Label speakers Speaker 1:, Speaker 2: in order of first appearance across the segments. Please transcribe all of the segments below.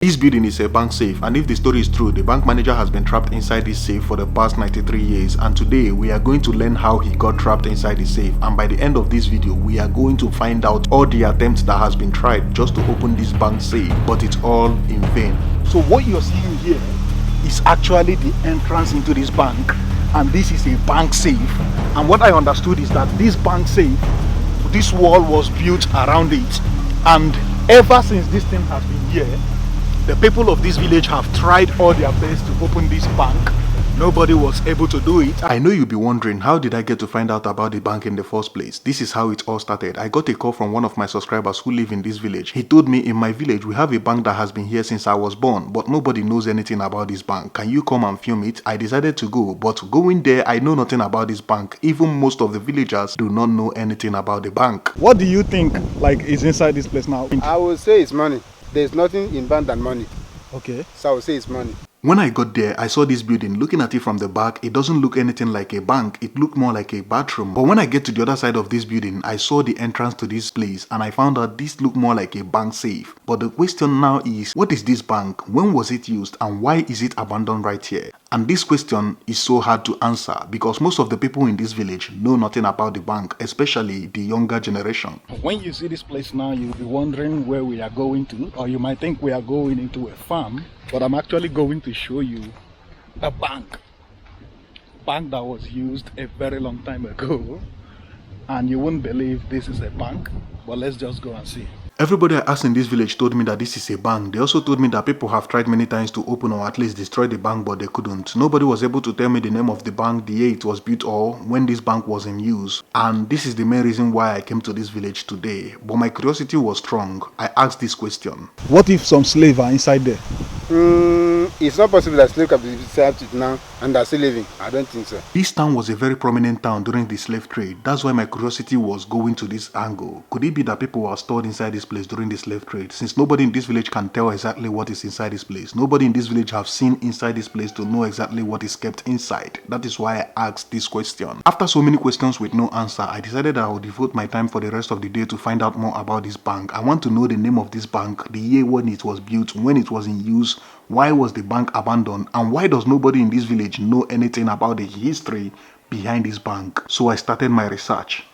Speaker 1: This building is a bank safe, and if the story is true, the bank manager has been trapped inside this safe for the past 93 years, and today we are going to learn how he got trapped inside the safe, and by the end of this video we are going to find out all the attempts that has been tried just to open this bank safe, but it's all in vain. So what you're seeing here is actually the entrance into this bank, and this is a bank safe. And what I understood is that this bank safe, this wall was built around it, and ever since this thing has been here, the people of this village have tried all their best to open this bank. Nobody was able to do it. I know you'll be wondering, how did I get to find out about the bank in the first place? This is how it all started. I got a call from one of my subscribers who live in this village. He told me, in my village we have a bank that has been here since I was born, but nobody knows anything about this bank. Can you come and film it? I decided to go, but going there I know nothing about this bank. Even most of the villagers do not know anything about the bank. What do you think is inside this place now?
Speaker 2: I would say it's money. There's nothing in bank than money.
Speaker 1: Okay.
Speaker 2: So I would say it's money.
Speaker 1: When I got there, I saw this building. Looking at it from the back, it doesn't look anything like a bank. It looked more like a bathroom. But when I get to the other side of this building, I saw the entrance to this place, and I found out this looked more like a bank safe. But the question now is, what is this bank? When was it used? And why is it abandoned right here? And this question is so hard to answer because most of the people in this village know nothing about the bank, especially the younger generation. When you see this place now, you'll be wondering where we are going to, or you might think we are going into a farm. But I'm actually going to show you a bank that was used a very long time ago, and you won't believe this is a bank, but let's just go and see. Everybody I asked in this village told me that this is a bank. They also told me that people have tried many times to open or at least destroy the bank, but they couldn't. Nobody was able to tell me the name of the bank, the year it was built, or when this bank was in use. And this is the main reason why I came to this village today. But my curiosity was strong. I asked this question. What if some slaves are inside there?
Speaker 2: It's not possible that slaves can be served now and are still living. I don't think so.
Speaker 1: This town was a very prominent town during the slave trade. That's why my curiosity was going to this angle. Could it be that people were stored inside this place during the slave trade? Since nobody in this village can tell exactly what is inside this place. Nobody in this village have seen inside this place to know exactly what is kept inside. That is why I asked this question. After so many questions with no answer, I decided I would devote my time for the rest of the day to find out more about this bank. I want to know the name of this bank, the year when it was built, when it was in use, why was the bank abandoned, and why does nobody in this village know anything about the history behind this bank? So I started my research.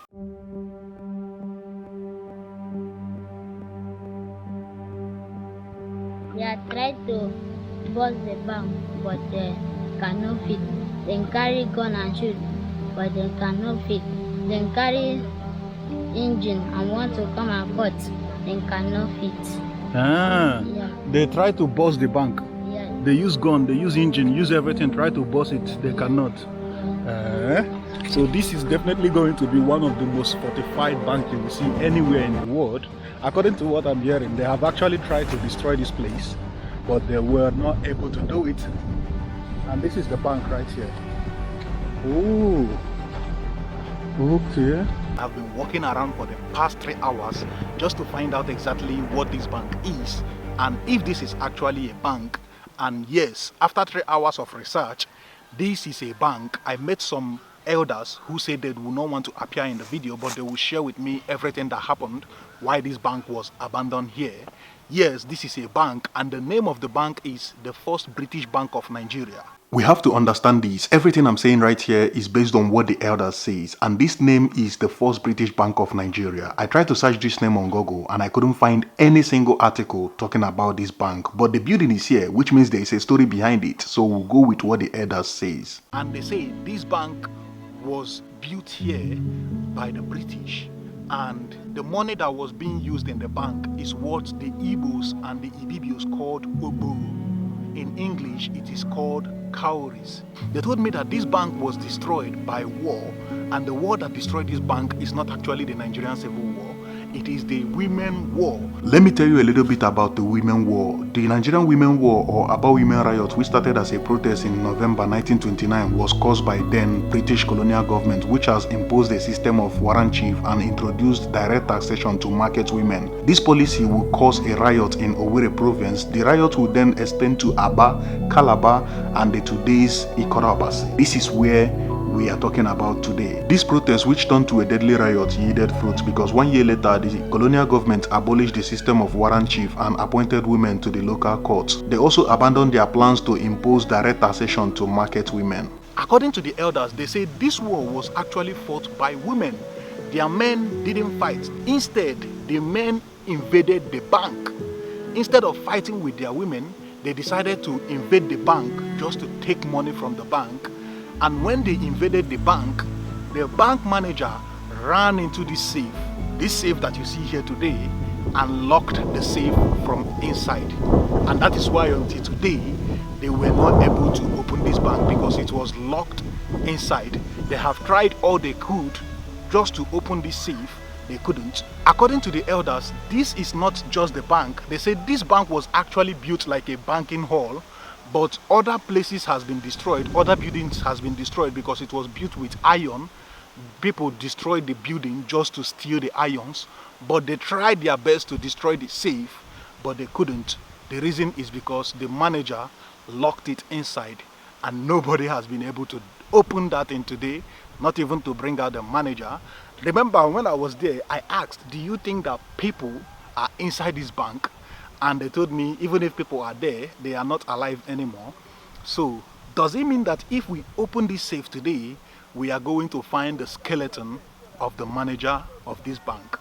Speaker 3: They have tried to bust the bank, but they cannot fit. They carry gun and shoot, but they cannot fit. They carry engine and want to come and cut, they cannot fit.
Speaker 1: Yeah. They try to bust the bank.
Speaker 3: Yeah.
Speaker 1: They use gun, they use engine, use everything, try to bust it. They cannot. So this is definitely going to be one of the most fortified banks you will see anywhere in the world. According to what I'm hearing, they have actually tried to destroy this place, but they were not able to do it. And this is the bank right here. Oh, okay. I've been walking around for the past 3 hours just to find out exactly what this bank is and if this is actually a bank. And yes, after 3 hours of research, this is a bank. I met some elders who said they would not want to appear in the video, but they will share with me everything that happened, why this bank was abandoned here. Yes, this is a bank, and the name of the bank is the First British Bank of Nigeria. We have to understand this. Everything I'm saying right here is based on what the elders says, and this name is the First British Bank of Nigeria. I tried to search this name on Google and I couldn't find any single article talking about this bank, but the building is here, which means there is a story behind it, so we'll go with what the elders says. And they say this bank was built here by the British, and the money that was being used in the bank is what the Igbos and the Ibibios called Obo. In English, it is called cowries. They told me that this bank was destroyed by war, and the war that destroyed this bank is not actually the Nigerian Civil War. It is the Women War. Let me tell you a little bit about the Women War. The Nigerian Women War, or Aba Women Riot, which started as a protest in November 1929, was caused by then British colonial government, which has imposed a system of warrant chief and introduced direct taxation to market women. This policy will cause a riot in Owerri province. The riot will then extend to Aba, Calabar, and the today's Ikot Abasi. This is where we are talking about today. This protest, which turned to a deadly riot, yielded fruit because 1 year later, the colonial government abolished the system of warrant chief and appointed women to the local courts. They also abandoned their plans to impose direct taxation to market women. According to the elders, they say this war was actually fought by women. Their men didn't fight. Instead, the men invaded the bank. Instead of fighting with their women, they decided to invade the bank just to take money from the bank. And when they invaded the bank manager ran into this safe that you see here today, and locked the safe from inside. And that is why until today, they were not able to open this bank because it was locked inside. They have tried all they could just to open this safe. They couldn't. According to the elders, this is not just the bank. They say this bank was actually built like a banking hall, but other places has been destroyed, other buildings has been destroyed because it was built with iron. People destroyed the building just to steal the irons, but they tried their best to destroy the safe, but they couldn't. The reason is because the manager locked it inside, and nobody has been able to open that in today, not even to bring out the manager. Remember, when I was there, I asked, do you think that people are inside this bank? And they told me, even if people are there, they are not alive anymore. So, does it mean that if we open this safe today, we are going to find the skeleton of the manager of this bank?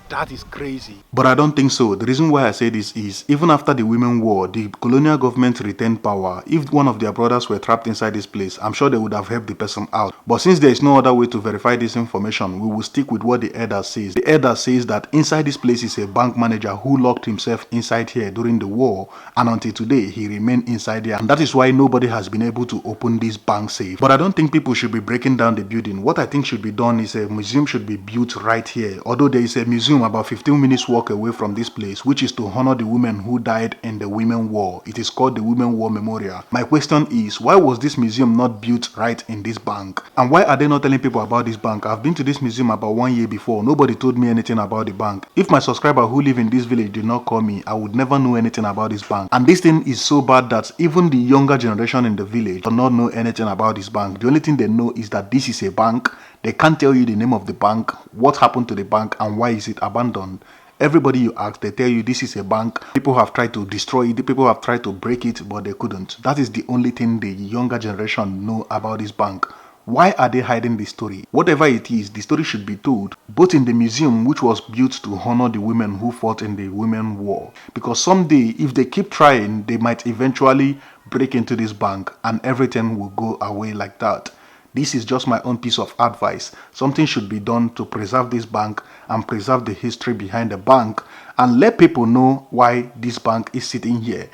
Speaker 1: That is crazy. But I don't think so. The reason why I say this is, even after the Women War, the colonial government retained power. If one of their brothers were trapped inside this place, I'm sure they would have helped the person out. But since there is no other way to verify this information, we will stick with what the elder says. The elder says that inside this place is a bank manager who locked himself inside here during the war, and until today, he remained inside there. And that is why nobody has been able to open this bank safe. But I don't think people should be breaking down the building. What I think should be done is a museum should be built right here. Although there is a museum about 15 minutes walk away from this place, which is to honor the women who died in the Women War. It is called the Women War Memorial. My question is, why was this museum not built right in this bank? And why are they not telling people about this bank? I've been to this museum about 1 year before. Nobody told me anything about the bank. If my subscriber who live in this village did not call me, I would never know anything about this bank. And this thing is so bad that even the younger generation in the village do not know anything about this bank. The only thing they know is that this is a bank. They can't tell you the name of the bank, what happened to the bank, and why is it abandoned. Everybody you ask, they tell you this is a bank. People have tried to destroy it, people have tried to break it, but they couldn't. That is the only thing the younger generation know about this bank. Why are they hiding this story? Whatever it is, the story should be told, both in the museum, which was built to honor the women who fought in the Women War. Because someday, if they keep trying, they might eventually break into this bank and everything will go away like that. This is just my own piece of advice. Something should be done to preserve this bank and preserve the history behind the bank and let people know why this bank is sitting here.